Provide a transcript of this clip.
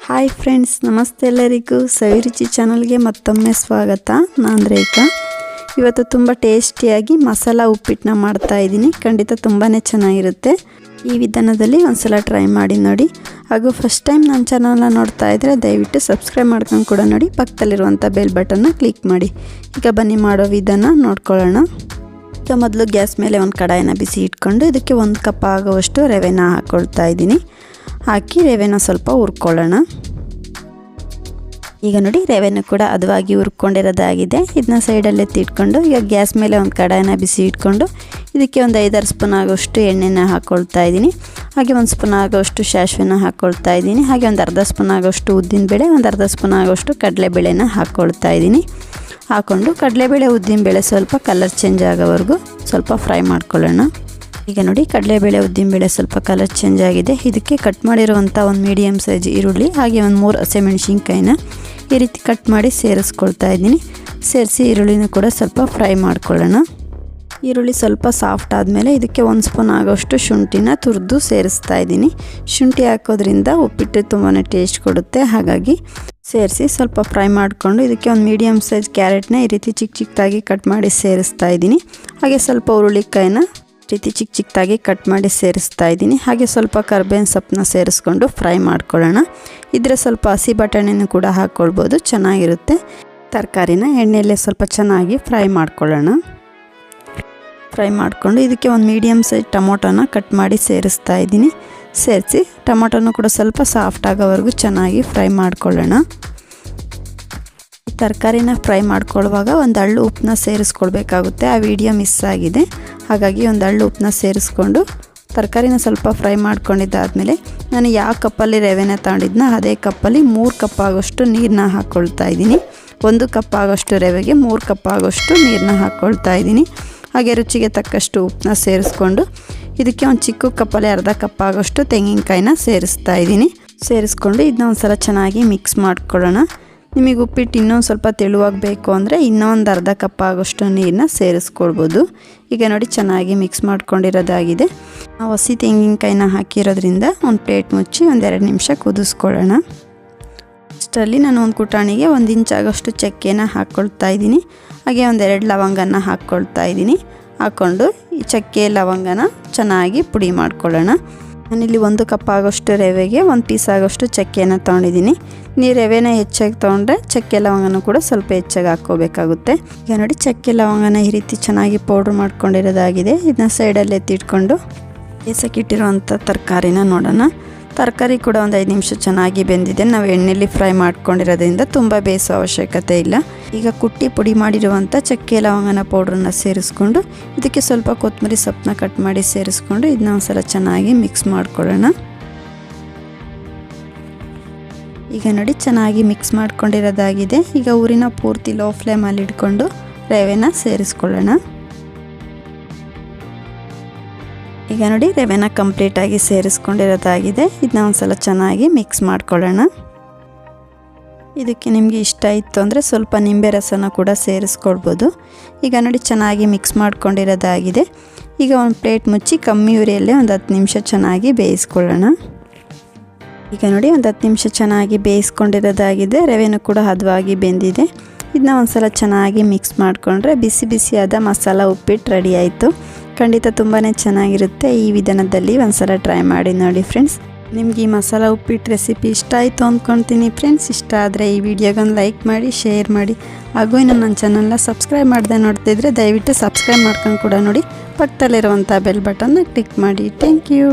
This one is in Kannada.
ಹಾಯ್ ಫ್ರೆಂಡ್ಸ್, ನಮಸ್ತೆ ಎಲ್ಲರಿಗೂ. ಸವಿರುಚಿ ಚಾನಲ್ಗೆ ಮತ್ತೊಮ್ಮೆ ಸ್ವಾಗತ. ನಾನು ರೇಖಾ. ಇವತ್ತು ತುಂಬ ಟೇಸ್ಟಿಯಾಗಿ ಮಸಾಲ ಉಪ್ಪಿಟ್ಟನ್ನ ಮಾಡ್ತಾ ಇದ್ದೀನಿ. ಖಂಡಿತ ತುಂಬಾ ಚೆನ್ನಾಗಿರುತ್ತೆ. ಈ ವಿಧಾನದಲ್ಲಿ ಒಂದ್ಸಲ ಟ್ರೈ ಮಾಡಿ ನೋಡಿ. ಹಾಗೂ ಫಸ್ಟ್ ಟೈಮ್ ನನ್ನ ಚಾನಲ್ನ ನೋಡ್ತಾ ಇದ್ದರೆ ದಯವಿಟ್ಟು ಸಬ್ಸ್ಕ್ರೈಬ್ ಮಾಡ್ಕೊಂಡು ಕೂಡ ನೋಡಿ. ಪಕ್ಕದಲ್ಲಿರುವಂಥ ಬೆಲ್ ಬಟನ್ನ ಕ್ಲಿಕ್ ಮಾಡಿ. ಈಗ ಬನ್ನಿ ಮಾಡೋ ವಿಧಾನ ನೋಡ್ಕೊಳ್ಳೋಣ. ಈಗ ಮೊದಲು ಗ್ಯಾಸ್ ಮೇಲೆ ಒಂದು ಕಡಾಯಿನ ಬಿಸಿ ಇಟ್ಕೊಂಡು ಇದಕ್ಕೆ 1 ಕಪ್ ಆಗುವಷ್ಟು ರವೆನ ಹಾಕ್ಕೊಳ್ತಾ ಇದ್ದೀನಿ. ಹಾಕಿ ರವೆನ ಸ್ವಲ್ಪ ಹುರ್ಕೊಳ್ಳೋಣ. ಈಗ ನೋಡಿ, ರವೆನ ಕೂಡ ಹದವಾಗಿ ಹುರ್ಕೊಂಡಿರೋದಾಗಿದೆ. ಇದನ್ನ ಸೈಡಲ್ಲಿ ಎತ್ತಿಟ್ಕೊಂಡು ಈಗ ಗ್ಯಾಸ್ ಮೇಲೆ ಒಂದು ಕಡಾಯಿನ ಬಿಸಿ ಇಟ್ಕೊಂಡು ಇದಕ್ಕೆ ಒಂದು 5-6 ಸ್ಪೂನ್ ಆಗೋಷ್ಟು ಎಣ್ಣೆನ ಹಾಕ್ಕೊಳ್ತಾ ಇದ್ದೀನಿ. ಹಾಗೆ 1 ಸ್ಪೂನ್ ಆಗೋಷ್ಟು ಸಾಸಿವೆನ ಹಾಕ್ಕೊಳ್ತಾ ಇದ್ದೀನಿ. ಹಾಗೆ ಒಂದು ಅರ್ಧ ಸ್ಪೂನ್ ಆಗೋಷ್ಟು ಉದ್ದಿನಬೇಳೆ, ಒಂದು ಅರ್ಧ ಸ್ಪೂನ್ ಆಗೋಷ್ಟು ಕಡಲೆಬೇಳೆನ ಹಾಕ್ಕೊಳ್ತಾ ಇದ್ದೀನಿ. ಹಾಕ್ಕೊಂಡು ಕಡಲೆಬೇಳೆ ಉದ್ದಿನಬೇಳೆ ಸ್ವಲ್ಪ ಕಲರ್ ಚೇಂಜ್ ಆಗೋವರೆಗೂ ಸ್ವಲ್ಪ ಫ್ರೈ ಮಾಡ್ಕೊಳ್ಳೋಣ. ಈಗ ನೋಡಿ, ಕಡಲೆಬೇಳೆ ಉದ್ದಿನಬೇಳೆ ಸ್ವಲ್ಪ ಕಲರ್ ಚೇಂಜ್ ಆಗಿದೆ. ಇದಕ್ಕೆ ಕಟ್ ಮಾಡಿರುವಂಥ ಒಂದು ಮೀಡಿಯಮ್ ಸೈಜ್ ಈರುಳ್ಳಿ ಹಾಗೆ ಒಂದು 3 ಹಸಿಮೆಣಸಿನ್ಕಾಯಿನ ಈ ರೀತಿ ಕಟ್ ಮಾಡಿ ಸೇರಿಸ್ಕೊಳ್ತಾ ಇದ್ದೀನಿ. ಸೇರಿಸಿ ಈರುಳ್ಳಿನ ಕೂಡ ಸ್ವಲ್ಪ ಫ್ರೈ ಮಾಡ್ಕೊಳ್ಳೋಣ. ಈರುಳ್ಳಿ ಸ್ವಲ್ಪ ಸಾಫ್ಟ್ ಆದಮೇಲೆ ಇದಕ್ಕೆ 1 ಸ್ಪೂನ್ ಆಗೋಷ್ಟು ಶುಂಠಿನ ತುರಿದು ಸೇರಿಸ್ತಾ ಇದ್ದೀನಿ. ಶುಂಠಿ ಹಾಕೋದ್ರಿಂದ ಉಪ್ಪಿಟ್ಟು ತುಂಬಾ ಟೇಸ್ಟ್ ಕೊಡುತ್ತೆ. ಹಾಗಾಗಿ ಸೇರಿಸಿ ಸ್ವಲ್ಪ ಫ್ರೈ ಮಾಡಿಕೊಂಡು ಇದಕ್ಕೆ ಒಂದು ಮೀಡಿಯಮ್ ಸೈಜ್ ಕ್ಯಾರೆಟ್ನ ಈ ರೀತಿ ಚಿಕ್ಕ ಚಿಕ್ಕದಾಗಿ ಕಟ್ ಮಾಡಿ ಸೇರಿಸ್ತಾ ಇದ್ದೀನಿ. ಹಾಗೆ ಸ್ವಲ್ಪ ಹುರುಳಿಕಾಯಿನ ರೀತಿ ಚಿಕ್ಕ ಚಿಕ್ಕದಾಗಿ ಕಟ್ ಮಾಡಿ ಸೇರಿಸ್ತಾ ಇದ್ದೀನಿ. ಹಾಗೆ ಸ್ವಲ್ಪ ಕರ್ಬೇವಿನ ಸೊಪ್ಪನ್ನ ಸೇರಿಸ್ಕೊಂಡು ಫ್ರೈ ಮಾಡ್ಕೊಳ್ಳೋಣ. ಇದರ ಸ್ವಲ್ಪ ಹಸಿ ಬಟಾಣಿನೂ ಕೂಡ ಹಾಕ್ಕೊಳ್ಬೋದು, ಚೆನ್ನಾಗಿರುತ್ತೆ. ತರಕಾರಿನ ಎಣ್ಣೆಯಲ್ಲೇ ಸ್ವಲ್ಪ ಚೆನ್ನಾಗಿ ಫ್ರೈ ಮಾಡ್ಕೊಳ್ಳೋಣ. ಫ್ರೈ ಮಾಡಿಕೊಂಡು ಇದಕ್ಕೆ ಒಂದು ಮೀಡಿಯಮ್ ಸೈಜ್ ಟೊಮೊಟೊನ ಕಟ್ ಮಾಡಿ ಸೇರಿಸ್ತಾ ಇದ್ದೀನಿ. ಸೇರಿಸಿ ಟೊಮೊಟೊನೂ ಕೂಡ ಸ್ವಲ್ಪ ಸಾಫ್ಟ್ ಆಗೋವರೆಗೂ ಚೆನ್ನಾಗಿ ಫ್ರೈ ಮಾಡ್ಕೊಳ್ಳೋಣ. ತರಕಾರಿನ ಫ್ರೈ ಮಾಡ್ಕೊಳ್ಳುವಾಗ ಒಂದು ಹಳ್ಳು ಉಪ್ಪನ್ನ ಸೇರಿಸ್ಕೊಳ್ಬೇಕಾಗುತ್ತೆ. ಆ ವಿಡಿಯೋ ಮಿಸ್ ಆಗಿದೆ. ಹಾಗಾಗಿ ಒಂದು ಹಳ್ಳು ಉಪ್ಪನ್ನ ಸೇರಿಸ್ಕೊಂಡು ತರಕಾರಿನ ಸ್ವಲ್ಪ ಫ್ರೈ ಮಾಡ್ಕೊಂಡಿದ್ದಾದಮೇಲೆ ನಾನು ಯಾವ ಕಪ್ಪಲ್ಲಿ ರವೆನ ತಗೊಂಡಿದ್ನ ಅದೇ ಕಪ್ಪಲ್ಲಿ 3 ಕಪ್ ಆಗೋಷ್ಟು ನೀರನ್ನ ಹಾಕ್ಕೊಳ್ತಾ ಇದ್ದೀನಿ. 1 ಕಪ್ ಆಗೋಷ್ಟು ರವೆಗೆ 3 ಕಪ್ ಆಗೋಷ್ಟು ನೀರನ್ನ ಹಾಕ್ಕೊಳ್ತಾ ಇದ್ದೀನಿ. ಹಾಗೆ ರುಚಿಗೆ ತಕ್ಕಷ್ಟು ಉಪ್ಪನ್ನ ಸೇರಿಸ್ಕೊಂಡು ಇದಕ್ಕೆ ಒಂದು ಚಿಕ್ಕ ಕಪ್ಪಲ್ಲಿ ಅರ್ಧ ಕಪ್ ಆಗೋಷ್ಟು ತೆಂಗಿನಕಾಯಿನ ಸೇರಿಸ್ತಾ ಇದ್ದೀನಿ. ಸೇರಿಸ್ಕೊಂಡು ಇದನ್ನ ಒಂದು ಸಲ ಚೆನ್ನಾಗಿ ಮಿಕ್ಸ್ ಮಾಡ್ಕೊಳ್ಳೋಣ. ನಿಮಗೆ ಉಪ್ಪಿಟ್ಟು ಇನ್ನೊಂದು ಸ್ವಲ್ಪ ತೆಳುವಾಗಬೇಕು ಅಂದರೆ ಇನ್ನೊಂದು ಅರ್ಧ ಕಪ್ ಆಗೋಷ್ಟು ನೀರನ್ನ ಸೇರಿಸ್ಕೊಳ್ಬೋದು. ಈಗ ನೋಡಿ, ಚೆನ್ನಾಗಿ ಮಿಕ್ಸ್ ಮಾಡ್ಕೊಂಡಿರೋದಾಗಿದೆ. ನಾವು ಹಸಿ ತೆಂಗಿನಕಾಯಿನ ಹಾಕಿರೋದ್ರಿಂದ ಒಂದು ಪ್ಲೇಟ್ ಮುಚ್ಚಿ 1-2 ನಿಮಿಷ ಕುದಿಸ್ಕೊಳ್ಳೋಣ. ಅಷ್ಟರಲ್ಲಿ ನಾನು ಒಂದು ಕುಟಾಣಿಗೆ 1 ಇಂಚ್ ಆಗೋಷ್ಟು ಚಕ್ಕೆನ ಹಾಕ್ಕೊಳ್ತಾ ಇದ್ದೀನಿ. ಹಾಗೆ 1-2 ಲವಂಗನ ಹಾಕ್ಕೊಳ್ತಾ ಇದ್ದೀನಿ. ಹಾಕ್ಕೊಂಡು ಈ ಚಕ್ಕೆ ಲವಂಗನ ಚೆನ್ನಾಗಿ ಪುಡಿ ಮಾಡ್ಕೊಳ್ಳೋಣ. ನಾನಿಲ್ಲಿ 1 ಕಪ್ ಆಗೋಷ್ಟು ರವೆಗೆ 1 ಪೀಸ್ ಆಗೋಷ್ಟು ಚಕ್ಕೆನ ತೊಗೊಂಡಿದ್ದೀನಿ. ನೀವು ರವೆನ ಹೆಚ್ಚಾಗಿ ತೊಗೊಂಡ್ರೆ ಚಕ್ಕೆ ಲವಂಗನೂ ಕೂಡ ಸ್ವಲ್ಪ ಹೆಚ್ಚಾಗಿ ಹಾಕ್ಕೋಬೇಕಾಗುತ್ತೆ. ಈಗ ನೋಡಿ, ಚಕ್ಕೆ ಲವಂಗನ ಈ ರೀತಿ ಚೆನ್ನಾಗಿ ಪೌಡ್ರ್ ಮಾಡ್ಕೊಂಡಿರೋದಾಗಿದೆ. ಇದನ್ನ ಸೈಡಲ್ಲಿ ಎತ್ತಿಟ್ಕೊಂಡು ಬೇಯಿಸಕ್ಕಿಟ್ಟಿರೋವಂಥ ತರಕಾರಿನ ನೋಡೋಣ. ತರಕಾರಿ ಕೂಡ ಒಂದು 5 ನಿಮಿಷ ಚೆನ್ನಾಗಿ ಬೆಂದಿದೆ. ನಾವು ಎಣ್ಣೆಯಲ್ಲಿ ಫ್ರೈ ಮಾಡ್ಕೊಂಡಿರೋದ್ರಿಂದ ತುಂಬ ಬೇಯಿಸೋ ಅವಶ್ಯಕತೆ ಇಲ್ಲ. ಈಗ ಕುಟ್ಟಿ ಪುಡಿ ಮಾಡಿರುವಂಥ ಚಕ್ಕೆ ಲವಂಗನ ಪೌಡ್ರನ್ನ ಸೇರಿಸ್ಕೊಂಡು ಇದಕ್ಕೆ ಸ್ವಲ್ಪ ಕೊತ್ತಂಬರಿ ಸೊಪ್ಪನ್ನ ಕಟ್ ಮಾಡಿ ಸೇರಿಸ್ಕೊಂಡು ಇದನ್ನ ಒಂದ್ಸಲ ಚೆನ್ನಾಗಿ ಮಿಕ್ಸ್ ಮಾಡ್ಕೊಳ್ಳೋಣ. ಈಗ ನೋಡಿ, ಚೆನ್ನಾಗಿ ಮಿಕ್ಸ್ ಮಾಡ್ಕೊಂಡಿರೋದಾಗಿದೆ. ಈಗ ಊರಿನ ಪೂರ್ತಿ ಲೋ ಫ್ಲೇಮಲ್ಲಿ ಇಟ್ಕೊಂಡು ರವೆನ ಸೇರಿಸ್ಕೊಳ್ಳೋಣ. ಈಗ ನೋಡಿ, ರವೆನ ಕಂಪ್ಲೀಟಾಗಿ ಸೇರಿಸ್ಕೊಂಡಿರೋದಾಗಿದೆ. ಇದನ್ನ ಒಂದ್ಸಲ ಚೆನ್ನಾಗಿ ಮಿಕ್ಸ್ ಮಾಡ್ಕೊಳ್ಳೋಣ. ಇದಕ್ಕೆ ನಿಮಗೆ ಇಷ್ಟ ಇತ್ತು ಅಂದರೆ ಸ್ವಲ್ಪ ನಿಂಬೆ ರಸನ ಕೂಡ ಸೇರಿಸ್ಕೊಳ್ಬೋದು. ಈಗ ನೋಡಿ, ಚೆನ್ನಾಗಿ ಮಿಕ್ಸ್ ಮಾಡ್ಕೊಂಡಿರೋದಾಗಿದೆ. ಈಗ ಒಂದು ಪ್ಲೇಟ್ ಮುಚ್ಚಿ ಕಮ್ಮಿ ಉರಿಯಲ್ಲೇ ಒಂದು 10 ನಿಮಿಷ ಚೆನ್ನಾಗಿ ಬೇಯಿಸ್ಕೊಳ್ಳೋಣ. ಈಗ ನೋಡಿ, ಒಂದು 10 ನಿಮಿಷ ಚೆನ್ನಾಗಿ ಬೇಯಿಸ್ಕೊಂಡಿರೋದಾಗಿದೆ. ರವೆನೂ ಕೂಡ ಹದವಾಗಿ ಬೆಂದಿದೆ. ಇದನ್ನ ಒಂದ್ಸಲ ಚೆನ್ನಾಗಿ ಮಿಕ್ಸ್ ಮಾಡಿಕೊಂಡ್ರೆ ಬಿಸಿ ಬಿಸಿಯಾದ ಮಸಾಲ ಉಪ್ಪಿಟ್ಟು ರೆಡಿ ಆಯಿತು. ಖಂಡಿತ ತುಂಬಾ ಚೆನ್ನಾಗಿರುತ್ತೆ. ಈ ವಿಧಾನದಲ್ಲಿ ಒಂದ್ಸಲ ಟ್ರೈ ಮಾಡಿ ನೋಡಿ ಫ್ರೆಂಡ್ಸ್. ನಿಮ್ಗೆ ಈ ಮಸಾಲ ಉಪ್ಪಿಟ್ಟು ರೆಸಿಪಿ ಇಷ್ಟ ಆಯಿತು ಅಂದ್ಕೊಳ್ತೀನಿ ಫ್ರೆಂಡ್ಸ್. ಇಷ್ಟ ಆದರೆ ಈ ವಿಡಿಯೋಗೊಂದು ಲೈಕ್ ಮಾಡಿ, ಶೇರ್ ಮಾಡಿ. ಹಾಗೂ ಇನ್ನು ನನ್ನ ಚಾನಲ್ನ ಸಬ್ಸ್ಕ್ರೈಬ್ ಮಾಡದೆ ನೋಡ್ತಿದ್ರೆ ದಯವಿಟ್ಟು ಸಬ್ಸ್ಕ್ರೈಬ್ ಮಾಡ್ಕೊಂಡು ಕೂಡ ನೋಡಿ. ಪಕ್ಕದಲ್ಲಿರುವಂಥ ಬೆಲ್ ಬಟನ್ನ ಕ್ಲಿಕ್ ಮಾಡಿ. Thank you.